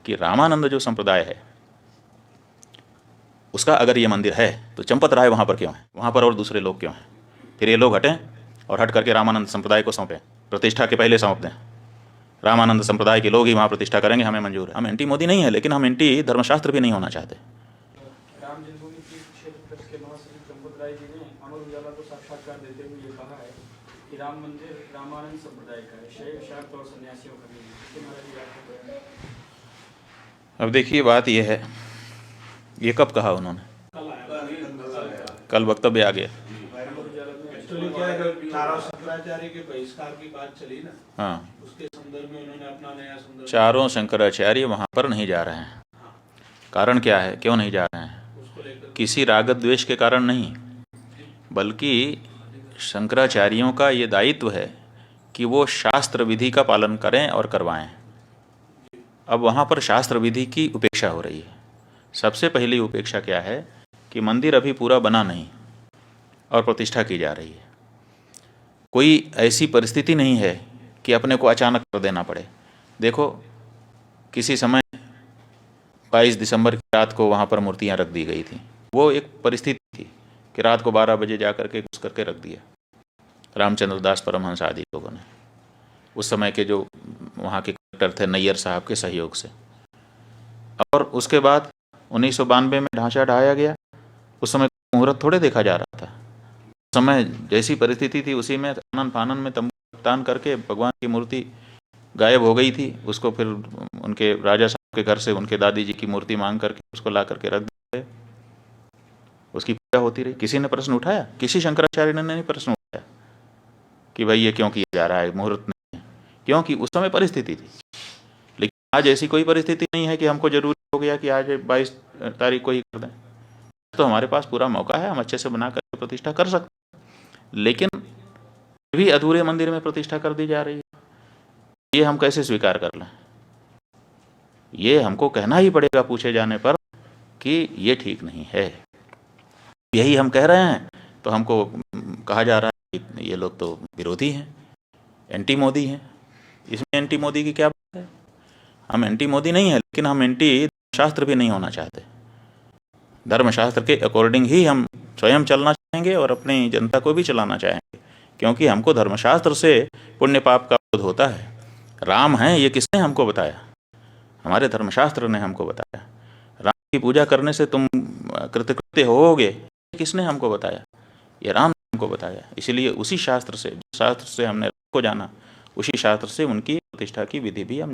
कि रामानंद जो संप्रदाय है उसका अगर ये मंदिर है तो चंपत राय वहाँ पर क्यों है, वहाँ पर और दूसरे लोग क्यों हैं? फिर ये लोग हटें और हट करके रामानंद संप्रदाय को सौंपें, प्रतिष्ठा के पहले सौंप दें। रामानंद संप्रदाय के लोग ही वहाँ प्रतिष्ठा करेंगे, हमें मंजूर है। हम एंटी मोदी नहीं है, लेकिन हम एंटी धर्मशास्त्र भी नहीं होना चाहते। राम जन्मभूमि क्षेत्र ट्रस्ट के महासचिव चंपत राय जी ने अमर उजाला को साक्षात्कार देते हुए ये कहा है कि राम मंदिर रामानंद संप्रदाय का है, शैव शाक्त और सन्यासियों का नहीं है। इसके महाराज जी आपको अब देखिए, बात यह है, ये कब कहा उन्होंने? कल वक्तव्य आ गया। एक्चुअली क्या है, चारों शंकराचार्य के बहिष्कार की बात चली ना, हाँ, उसके संदर्भ में उन्होंने अपना नया संदर्भ। चारों शंकराचार्य वहाँ पर नहीं जा रहे हैं। कारण क्या है, क्यों नहीं जा रहे हैं? किसी राग द्वेष के कारण नहीं, बल्कि शंकराचार्यों का ये दायित्व है कि वो शास्त्र विधि का पालन करें और करवाएं। अब वहाँ पर शास्त्र विधि की उपेक्षा हो रही है। सबसे पहली उपेक्षा क्या है कि मंदिर अभी पूरा बना नहीं और प्रतिष्ठा की जा रही है। कोई ऐसी परिस्थिति नहीं है कि अपने को अचानक कर देना पड़े। देखो, किसी समय 22 दिसंबर की रात को वहाँ पर मूर्तियाँ रख दी गई थी। वो एक परिस्थिति थी कि रात को 12 बजे जा करके घुस करके रख दिया रामचंद्र दास परमहंस आदि लोगों ने, उस समय के जो वहाँ के कलेक्टर थे नैयर साहब के सहयोग से। और उसके बाद 1992 में ढांचा ढाया गया। उस समय मुहूर्त थोड़े देखा जा रहा था। उस समय जैसी परिस्थिति थी उसी में आनन फानन में तंबू तान करके भगवान की मूर्ति गायब हो गई थी। उसको फिर उनके राजा साहब के घर से उनके दादी जी की मूर्ति मांग करके उसको ला करके रख दिया। उसकी पूजा होती रही। किसी ने प्रश्न उठाया? किसी शंकराचार्य ने नहीं प्रश्न उठाया कि भाई ये क्यों किया जा रहा है, मुहूर्त नहीं है। क्योंकि उस समय परिस्थिति थी। लेकिन आज ऐसी कोई परिस्थिति नहीं है कि हमको जरूरी हो गया कि आज 22 तारीख को ही कर दें। तो हमारे पास पूरा मौका है, हम अच्छे से बना कर प्रतिष्ठा कर सकते हैं। लेकिन भी अधूरे मंदिर में प्रतिष्ठा कर दी जा रही है, ये हम कैसे स्वीकार कर लें? ये हमको कहना ही पड़ेगा पूछे जाने पर कि ये ठीक नहीं है। यही हम कह रहे हैं तो हमको कहा जा रहा है कि ये लोग तो विरोधी हैं, एंटी मोदी हैं। इसमें एंटी मोदी की क्या बात है? हम एंटी मोदी नहीं है, लेकिन हम एंटी शास्त्र भी नहीं होना चाहते। धर्मशास्त्र के अकॉर्डिंग ही हम स्वयं चलना चाहेंगे और अपनी जनता को भी चलाना चाहेंगे, क्योंकि हमको धर्मशास्त्र से पुण्य पाप का बोध होता है। राम हैं ये किसने हमको बताया? हमारे धर्मशास्त्र ने हमको बताया। राम की पूजा करने से तुम कृतकृत्य होगे, किसने हमको बताया? ये राम ने हमको बताया। इसलिए उसी शास्त्र से, जिस शास्त्र से हमने राम को जाना, उसी शास्त्र से उनकी प्रतिष्ठा की विधि भी हम